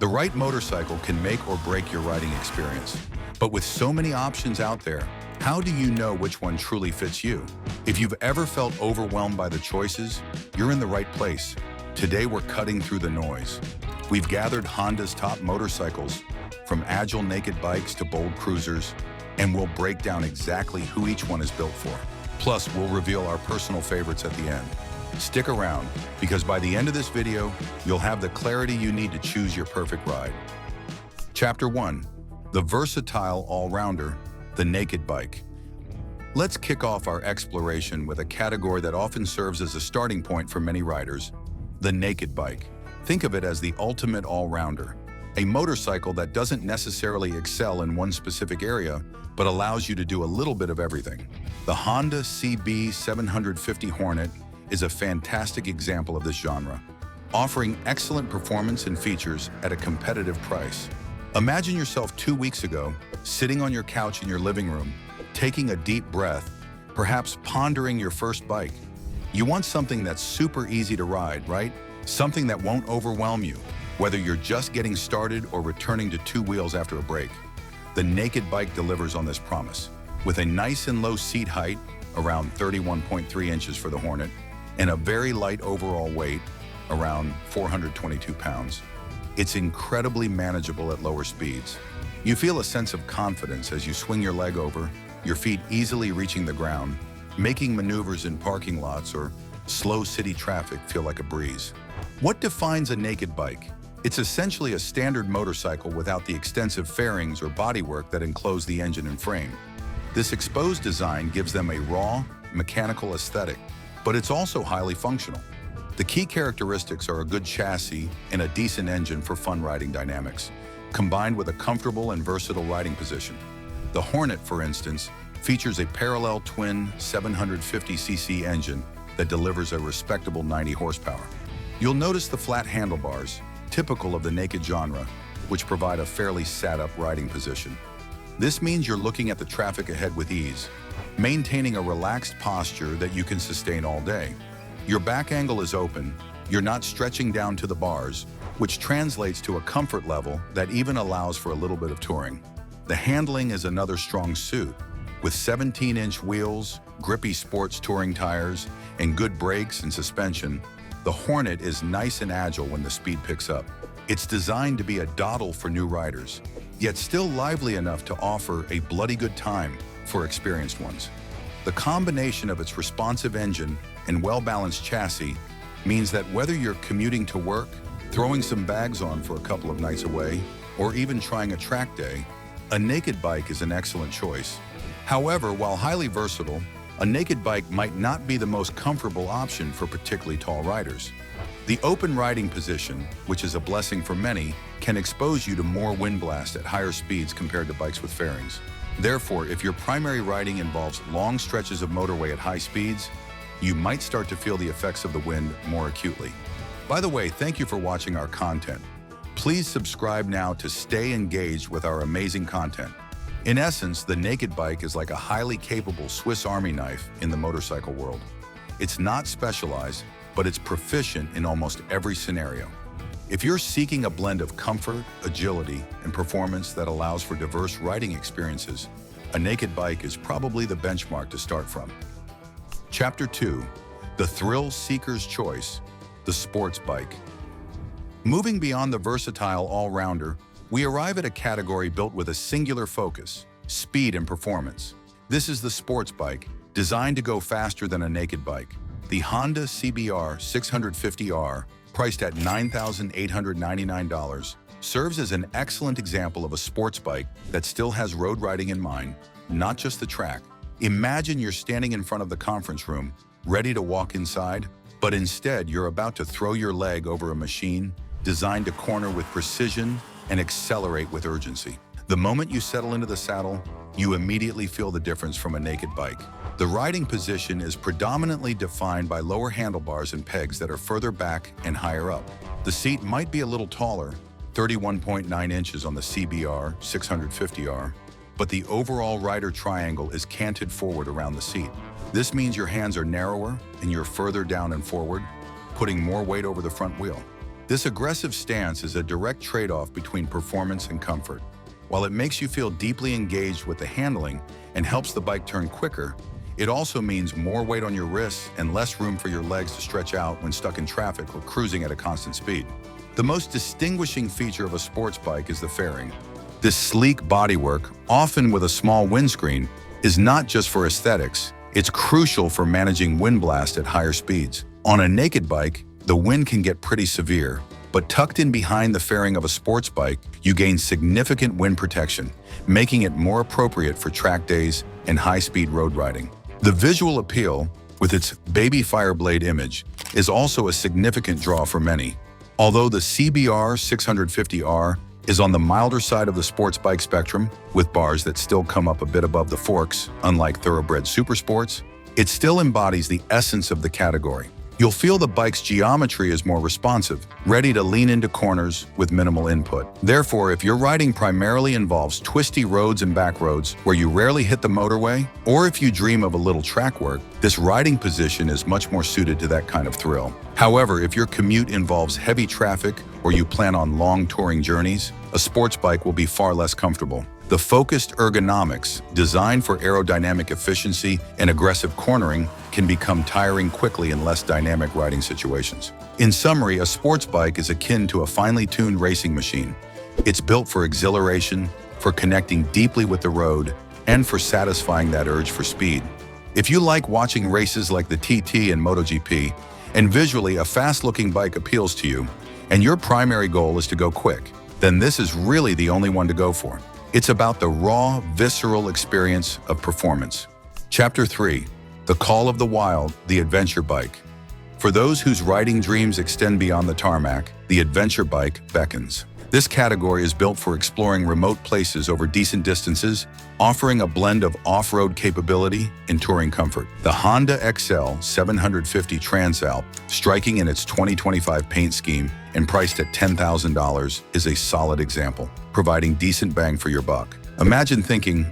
right motorcycle can make or break your riding experience. But with so many options out there, how do you know which one truly fits you? If you've ever felt overwhelmed by the choices, you're in the right place. Today we're cutting through the noise. We've gathered Honda's top motorcycles, from agile naked bikes to bold cruisers, and we'll break down exactly who each one is built for. Plus, we'll reveal our personal favorites at the end. Stick around, because by the end of this video, you'll have the clarity you need to choose your perfect ride. Chapter 1. The versatile all-rounder, the naked bike. Let's kick off our exploration with a category that often serves as a starting point for many riders, the naked bike. Think of it as the ultimate all-rounder, a motorcycle that doesn't necessarily excel in one specific area, but allows you to do a little bit of everything. The Honda CB 750 Hornet is a fantastic example of this genre, offering excellent performance and features at a competitive price. Imagine yourself 2 weeks ago, sitting on your couch in your living room, taking a deep breath, perhaps pondering your first bike. You want something that's super easy to ride, right? Something that won't overwhelm you, whether you're just getting started or returning to 2 wheels after a break. The naked bike delivers on this promise. With a nice and low seat height, around 31.3 inches for the Hornet, and a very light overall weight, around 422 pounds. It's incredibly manageable at lower speeds. You feel a sense of confidence as you swing your leg over, your feet easily reaching the ground, making maneuvers in parking lots or slow city traffic feel like a breeze. What defines a naked bike? It's essentially a standard motorcycle without the extensive fairings or bodywork that enclose the engine and frame. This exposed design gives them a raw, mechanical aesthetic, but it's also highly functional. The key characteristics are a good chassis and a decent engine for fun riding dynamics, combined with a comfortable and versatile riding position. The Hornet, for instance, features a parallel twin 750cc engine that delivers a respectable 90 horsepower. You'll notice the flat handlebars, typical of the naked genre, which provide a fairly sat-up riding position. This means you're looking at the traffic ahead with ease, maintaining a relaxed posture that you can sustain all day. Your back angle is open, you're not stretching down to the bars, which translates to a comfort level that even allows for a little bit of touring. The handling is another strong suit. With 17-inch wheels, grippy sports touring tires, and good brakes and suspension, the Hornet is nice and agile when the speed picks up. It's designed to be a dawdle for new riders, yet still lively enough to offer a bloody good time for experienced ones. The combination of its responsive engine and well-balanced chassis means that whether you're commuting to work, throwing some bags on for a couple of nights away, or even trying a track day, a naked bike is an excellent choice. However, while highly versatile, a naked bike might not be the most comfortable option for particularly tall riders. The open riding position, which is a blessing for many, can expose you to more wind blast at higher speeds compared to bikes with fairings. Therefore, if your primary riding involves long stretches of motorway at high speeds, you might start to feel the effects of the wind more acutely. By the way, thank you for watching our content. Please subscribe now to stay engaged with our amazing content. In essence, the naked bike is like a highly capable Swiss Army knife in the motorcycle world. It's not specialized, but it's proficient in almost every scenario. If you're seeking a blend of comfort, agility, and performance that allows for diverse riding experiences, a naked bike is probably the benchmark to start from. Chapter 2. The thrill seeker's choice, the sports bike. Moving beyond the versatile all-rounder, we arrive at a category built with a singular focus, speed and performance. This is the sports bike, designed to go faster than a naked bike. The Honda CBR 650R, priced at $9,899, serves as an excellent example of a sports bike that still has road riding in mind, not just the track. Imagine you're standing in front of the conference room, ready to walk inside, but instead you're about to throw your leg over a machine designed to corner with precision and accelerate with urgency. The moment you settle into the saddle, you immediately feel the difference from a naked bike. The riding position is predominantly defined by lower handlebars and pegs that are further back and higher up. The seat might be a little taller, 31.9 inches on the CBR 650R, but the overall rider triangle is canted forward around the seat. This means your hands are narrower and you're further down and forward, putting more weight over the front wheel. This aggressive stance is a direct trade-off between performance and comfort. While it makes you feel deeply engaged with the handling and helps the bike turn quicker, it also means more weight on your wrists and less room for your legs to stretch out when stuck in traffic or cruising at a constant speed. The most distinguishing feature of a sports bike is the fairing. This sleek bodywork, often with a small windscreen, is not just for aesthetics, it's crucial for managing wind blast at higher speeds. On a naked bike, the wind can get pretty severe, but tucked in behind the fairing of a sports bike, you gain significant wind protection, making it more appropriate for track days and high-speed road riding. The visual appeal, with its baby fireblade image, is also a significant draw for many. Although the CBR 650R is on the milder side of the sports bike spectrum, with bars that still come up a bit above the forks, unlike thoroughbred supersports, it still embodies the essence of the category. You'll feel the bike's geometry is more responsive, ready to lean into corners with minimal input. Therefore, if your riding primarily involves twisty roads and back roads where you rarely hit the motorway, or if you dream of a little track work, this riding position is much more suited to that kind of thrill. However, if your commute involves heavy traffic or you plan on long touring journeys, a sports bike will be far less comfortable. The focused ergonomics, designed for aerodynamic efficiency and aggressive cornering, can become tiring quickly in less dynamic riding situations. In summary, a sports bike is akin to a finely tuned racing machine. It's built for exhilaration, for connecting deeply with the road, and for satisfying that urge for speed. If you like watching races like the TT and MotoGP, and visually a fast-looking bike appeals to you, and your primary goal is to go quick, then this is really the only one to go for. It's about the raw, visceral experience of performance. Chapter 3. The Call of the Wild, the Adventure Bike. For those whose riding dreams extend beyond the tarmac, the adventure bike beckons. This category is built for exploring remote places over decent distances, offering a blend of off-road capability and touring comfort. The Honda XL 750 Transalp, striking in its 2025 paint scheme and priced at $10,000, is a solid example, providing decent bang for your buck. Imagine thinking,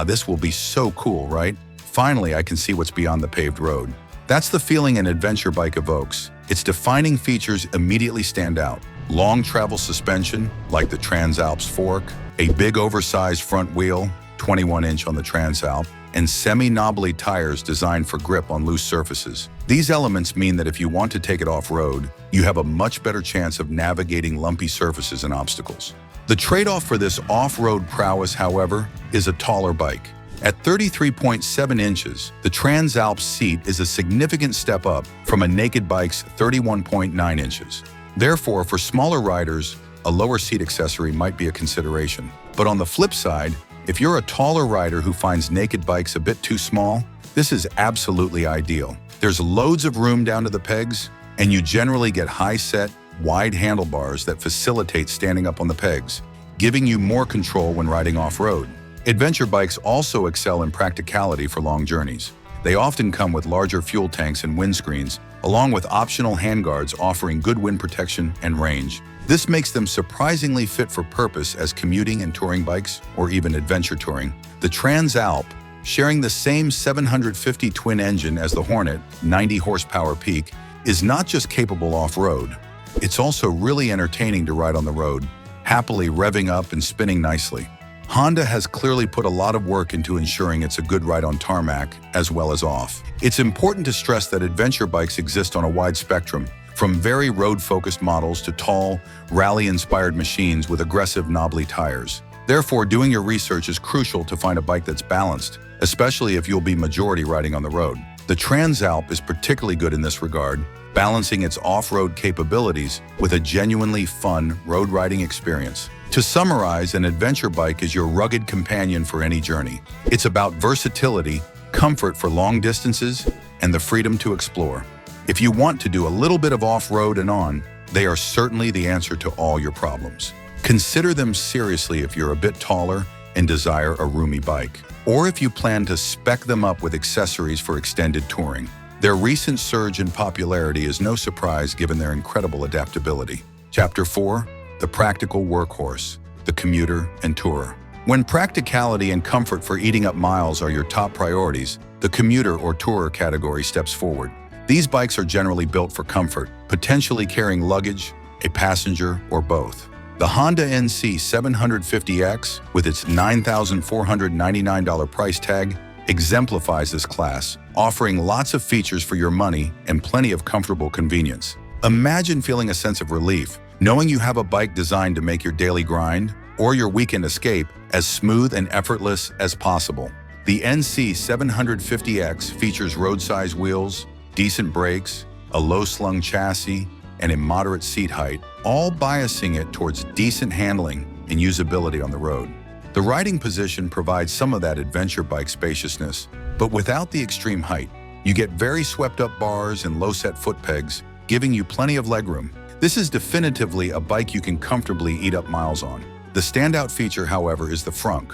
this will be so cool, right? Finally, I can see what's beyond the paved road. That's the feeling an adventure bike evokes. Its defining features immediately stand out. Long travel suspension, like the Transalp's fork, a big oversized front wheel, 21-inch on the Transalp, and semi-knobbly tires designed for grip on loose surfaces. These elements mean that if you want to take it off-road, you have a much better chance of navigating lumpy surfaces and obstacles. The trade-off for this off-road prowess, however, is a taller bike. At 33.7 inches, the Transalp's seat is a significant step up from a naked bike's 31.9 inches. Therefore, for smaller riders, a lower seat accessory might be a consideration. But on the flip side, if you're a taller rider who finds naked bikes a bit too small, this is absolutely ideal. There's loads of room down to the pegs, and you generally get high-set, wide handlebars that facilitate standing up on the pegs, giving you more control when riding off-road. Adventure bikes also excel in practicality for long journeys. They often come with larger fuel tanks and windscreens, along with optional handguards offering good wind protection and range. This makes them surprisingly fit for purpose as commuting and touring bikes, or even adventure touring. The Transalp, sharing the same 750 twin engine as the Hornet, 90 horsepower peak, is not just capable off-road. It's also really entertaining to ride on the road, happily revving up and spinning nicely. Honda has clearly put a lot of work into ensuring it's a good ride on tarmac as well as off. It's important to stress that adventure bikes exist on a wide spectrum, from very road-focused models to tall, rally-inspired machines with aggressive knobbly tires. Therefore, doing your research is crucial to find a bike that's balanced, especially if you'll be majority riding on the road. The Transalp is particularly good in this regard, balancing its off-road capabilities with a genuinely fun road riding experience. To summarize, an adventure bike is your rugged companion for any journey. It's about versatility, comfort for long distances, and the freedom to explore. If you want to do a little bit of off-road and on, they are certainly the answer to all your problems. Consider them seriously if you're a bit taller and desire a roomy bike, or if you plan to spec them up with accessories for extended touring. Their recent surge in popularity is no surprise given their incredible adaptability. Chapter 4. The Practical Workhorse, the Commuter and Tourer. When practicality and comfort for eating up miles are your top priorities, the commuter or tourer category steps forward. These bikes are generally built for comfort, potentially carrying luggage, a passenger, or both. The Honda NC 750X, with its $9,499 price tag, exemplifies this class, offering lots of features for your money and plenty of comfortable convenience. Imagine feeling a sense of relief, knowing you have a bike designed to make your daily grind or your weekend escape as smooth and effortless as possible. The NC 750X features road-size wheels, decent brakes, a low-slung chassis, and a moderate seat height, all biasing it towards decent handling and usability on the road. The riding position provides some of that adventure bike spaciousness, but without the extreme height. You get very swept-up bars and low-set foot pegs, giving you plenty of legroom. This is definitively a bike you can comfortably eat up miles on. The standout feature, however, is the front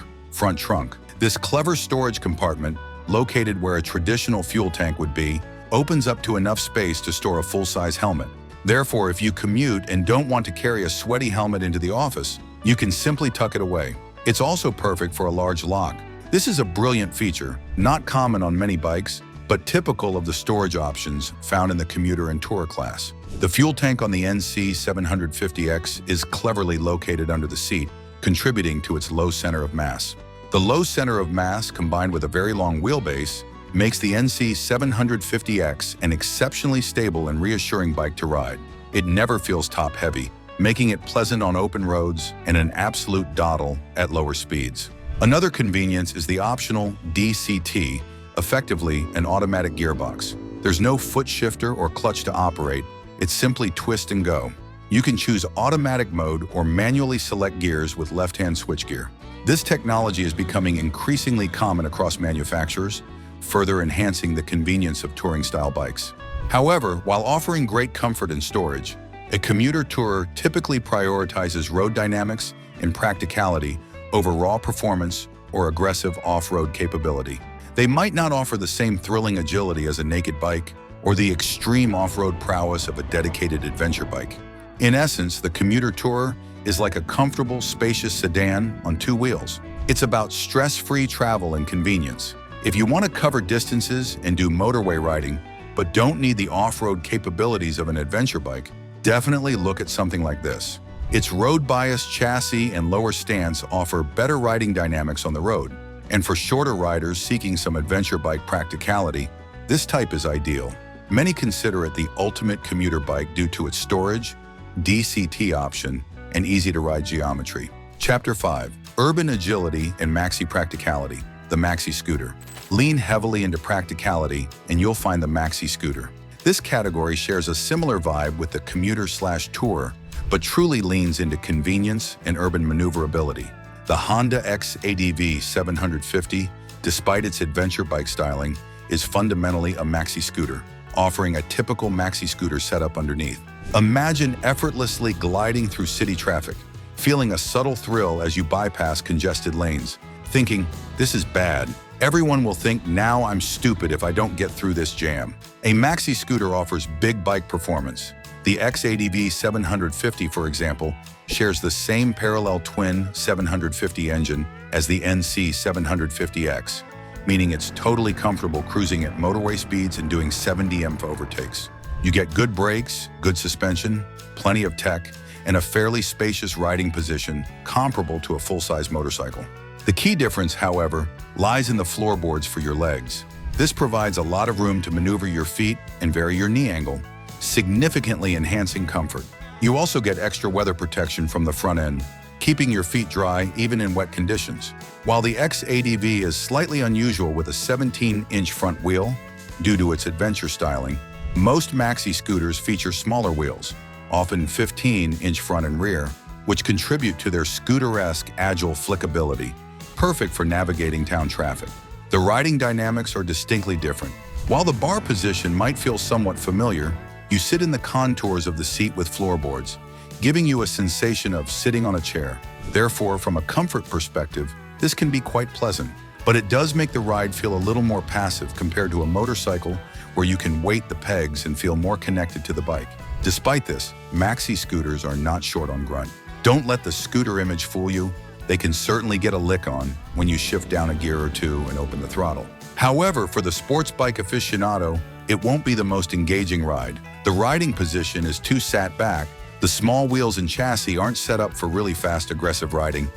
trunk. This clever storage compartment, located where a traditional fuel tank would be, opens up to enough space to store a full-size helmet. Therefore, if you commute and don't want to carry a sweaty helmet into the office, you can simply tuck it away. It's also perfect for a large lock. This is a brilliant feature, not common on many bikes, but typical of the storage options found in the commuter and tourer class. The fuel tank on the NC 750X is cleverly located under the seat, contributing to its low center of mass. The low center of mass, combined with a very long wheelbase, makes the NC 750X an exceptionally stable and reassuring bike to ride. It never feels top-heavy, making it pleasant on open roads and an absolute dawdle at lower speeds. Another convenience is the optional DCT, effectively an automatic gearbox. There's no foot shifter or clutch to operate, it's simply twist and go. You can choose automatic mode or manually select gears with left-hand switchgear. This technology is becoming increasingly common across manufacturers, further enhancing the convenience of touring-style bikes. However, while offering great comfort and storage, a commuter tourer typically prioritizes road dynamics and practicality over raw performance or aggressive off-road capability. They might not offer the same thrilling agility as a naked bike or the extreme off-road prowess of a dedicated adventure bike. In essence, the commuter tourer is like a comfortable, spacious sedan on two wheels. It's about stress-free travel and convenience. If you want to cover distances and do motorway riding, but don't need the off-road capabilities of an adventure bike, definitely look at something like this. Its road-biased chassis and lower stance offer better riding dynamics on the road. And for shorter riders seeking some adventure bike practicality, this type is ideal. Many consider it the ultimate commuter bike due to its storage, DCT option, and easy-to-ride geometry. Chapter 5. Urban Agility and Maxi Practicality. The Maxi Scooter. Lean heavily into practicality, and you'll find the Maxi Scooter. This category shares a similar vibe with the commuter/tourer, but truly leans into convenience and urban maneuverability. The Honda X-ADV 750, despite its adventure bike styling, is fundamentally a maxi scooter, offering a typical maxi scooter setup underneath. Imagine effortlessly gliding through city traffic, feeling a subtle thrill as you bypass congested lanes, thinking, "This is bad. Everyone will think now I'm stupid if I don't get through this jam." A maxi scooter offers big bike performance. The X-ADV 750, for example, shares the same parallel twin 750 engine as the NC 750X, meaning it's totally comfortable cruising at motorway speeds and doing 70 mph overtakes. You get good brakes, good suspension, plenty of tech, and a fairly spacious riding position comparable to a full-size motorcycle. The key difference, however, lies in the floorboards for your legs. This provides a lot of room to maneuver your feet and vary your knee angle, significantly enhancing comfort. You also get extra weather protection from the front end, keeping your feet dry even in wet conditions. While the X-ADV is slightly unusual with a 17-inch front wheel due to its adventure styling, most maxi scooters feature smaller wheels, often 15-inch front and rear, which contribute to their scooter-esque agile flickability, perfect for navigating town traffic. The riding dynamics are distinctly different. While the bar position might feel somewhat familiar, you sit in the contours of the seat with floorboards, giving you a sensation of sitting on a chair. Therefore, from a comfort perspective, this can be quite pleasant. But it does make the ride feel a little more passive compared to a motorcycle where you can weight the pegs and feel more connected to the bike. Despite this, maxi scooters are not short on grunt. Don't let the scooter image fool you. They can certainly get a lick on when you shift down a gear or two and open the throttle. However, for the sports bike aficionado, it won't be the most engaging ride. The riding position is too sat back, The small wheels and chassis aren't set up for really fast, aggressive riding,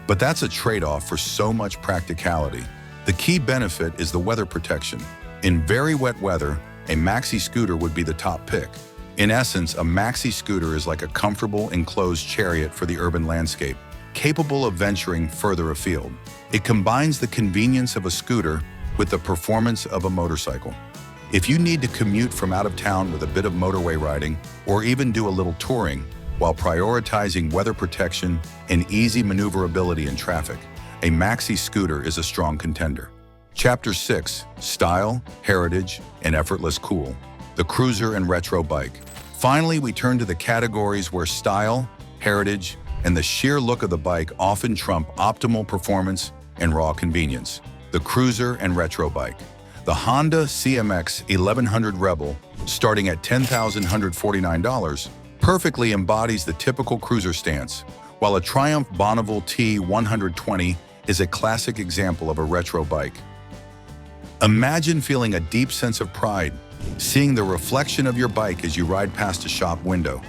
but that's a trade-off for so much practicality. The key benefit is the weather protection. In very wet weather, a Maxi scooter would be the top pick. In essence, a Maxi scooter is like a comfortable, enclosed chariot for the urban landscape, capable of venturing further afield. It combines the convenience of a scooter with the performance of a motorcycle. If you need to commute from out of town with a bit of motorway riding, or even do a little touring, while prioritizing weather protection and easy maneuverability in traffic, a Maxi scooter is a strong contender. Chapter 6: Style, Heritage, and Effortless Cool. The cruiser and retro bike. Finally, we turn to the categories where style, heritage, and the sheer look of the bike often trump optimal performance and raw convenience. The cruiser and retro bike. The Honda CMX 1100 Rebel, starting at $10,149, perfectly embodies the typical cruiser stance, while a Triumph Bonneville T120 is a classic example of a retro bike. Imagine feeling a deep sense of pride, seeing the reflection of your bike as you ride past a shop window,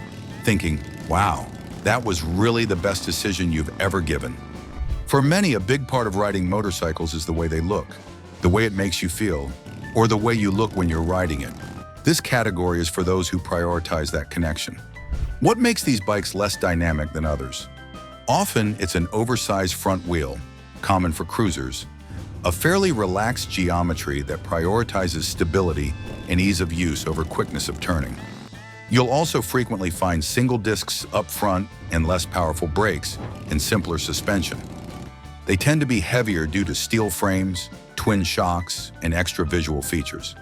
thinking, wow, that was really the best decision you've ever given. For many, a big part of riding motorcycles is the way they look, the way it makes you feel, or the way you look when you're riding it. This category is for those who prioritize that connection. What makes these bikes less dynamic than others? Often, it's an oversized front wheel, common for cruisers, a fairly relaxed geometry that prioritizes stability and ease of use over quickness of turning. You'll also frequently find single discs up front and less powerful brakes and simpler suspension. They tend to be heavier due to steel frames, twin shocks, and extra visual features.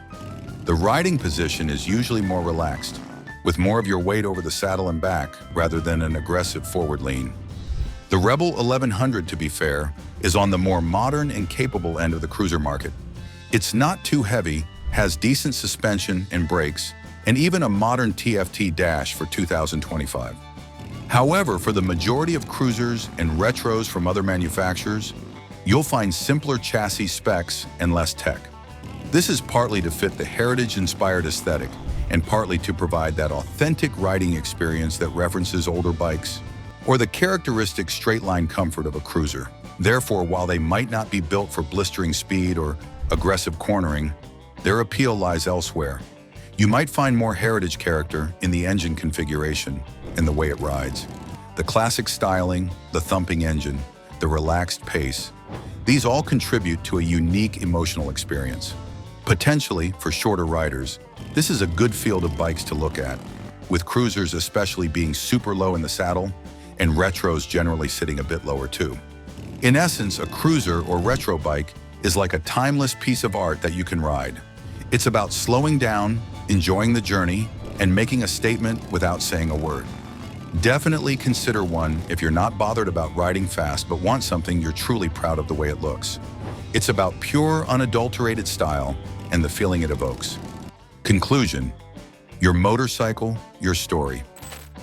The riding position is usually more relaxed, with more of your weight over the saddle and back rather than an aggressive forward lean. The Rebel 1100, to be fair, is on the more modern and capable end of the cruiser market. It's not too heavy, has decent suspension and brakes, and even a modern TFT dash for 2025. However, for the majority of cruisers and retros from other manufacturers, you'll find simpler chassis specs and less tech. This is partly to fit the heritage-inspired aesthetic and partly to provide that authentic riding experience that references older bikes or the characteristic straight-line comfort of a cruiser. Therefore, while they might not be built for blistering speed or aggressive cornering, their appeal lies elsewhere. You might find more heritage character in the engine configuration and the way it rides. The classic styling, the thumping engine, the relaxed pace, these all contribute to a unique emotional experience. Potentially, for shorter riders, this is a good field of bikes to look at, with cruisers especially being super low in the saddle and retros generally sitting a bit lower too. In essence, a cruiser or retro bike is like a timeless piece of art that you can ride. It's about slowing down, enjoying the journey, and making a statement without saying a word. Definitely consider one if you're not bothered about riding fast but want something you're truly proud of the way it looks. It's about pure, unadulterated style and the feeling it evokes. Conclusion: your motorcycle, your story.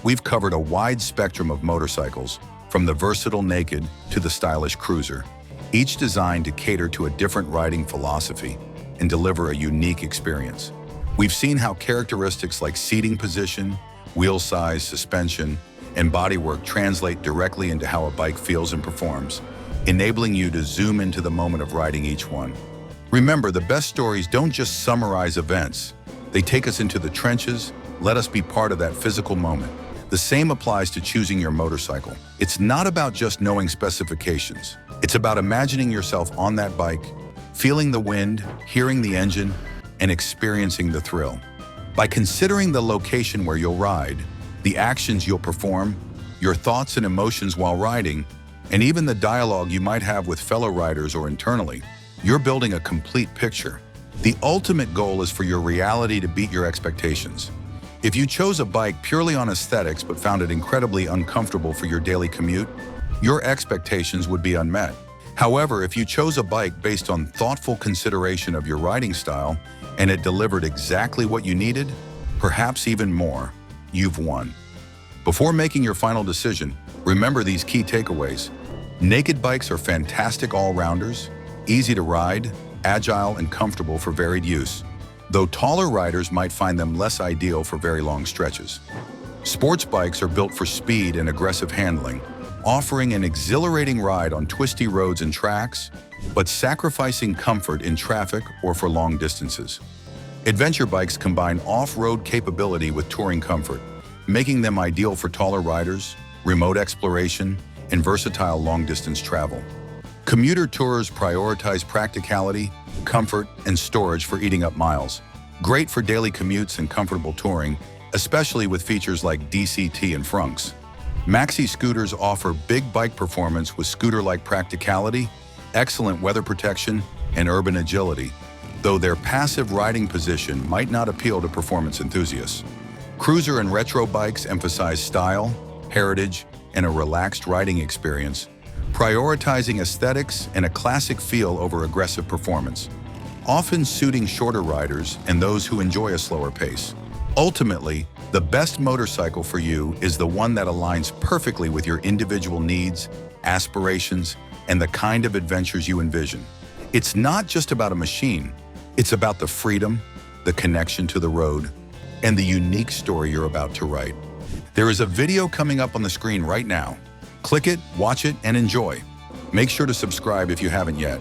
We've covered a wide spectrum of motorcycles, from the versatile naked to the stylish cruiser, each designed to cater to a different riding philosophy and deliver a unique experience. We've seen how characteristics like seating position, wheel size, suspension, and bodywork translate directly into how a bike feels and performs, enabling you to zoom into the moment of riding each one. Remember, the best stories don't just summarize events. They take us into the trenches, let us be part of that physical moment. The same applies to choosing your motorcycle. It's not about just knowing specifications. It's about imagining yourself on that bike, feeling the wind, hearing the engine, and experiencing the thrill. By considering the location where you'll ride, the actions you'll perform, your thoughts and emotions while riding, and even the dialogue you might have with fellow riders or internally, you're building a complete picture. The ultimate goal is for your reality to beat your expectations. If you chose a bike purely on aesthetics but found it incredibly uncomfortable for your daily commute, your expectations would be unmet. However, if you chose a bike based on thoughtful consideration of your riding style and it delivered exactly what you needed, perhaps even more, you've won. Before making your final decision, remember these key takeaways. Naked bikes are fantastic all-rounders, easy to ride, agile and comfortable for varied use, though taller riders might find them less ideal for very long stretches. Sports bikes are built for speed and aggressive handling, offering an exhilarating ride on twisty roads and tracks, but sacrificing comfort in traffic or for long distances. Adventure bikes combine off-road capability with touring comfort, making them ideal for taller riders, remote exploration, and versatile long-distance travel. Commuter tours prioritize practicality, comfort, and storage for eating up miles. Great for daily commutes and comfortable touring, especially with features like DCT and frunks. Maxi Scooters offer big bike performance with scooter-like practicality, excellent weather protection, and urban agility, though their passive riding position might not appeal to performance enthusiasts. Cruiser and retro bikes emphasize style, heritage, and a relaxed riding experience, prioritizing aesthetics and a classic feel over aggressive performance, often suiting shorter riders and those who enjoy a slower pace. Ultimately, the best motorcycle for you is the one that aligns perfectly with your individual needs, aspirations, and the kind of adventures you envision. It's not just about a machine. It's about the freedom, the connection to the road, and the unique story you're about to write. There is a video coming up on the screen right now. Click it, watch it, and enjoy. Make sure to subscribe if you haven't yet.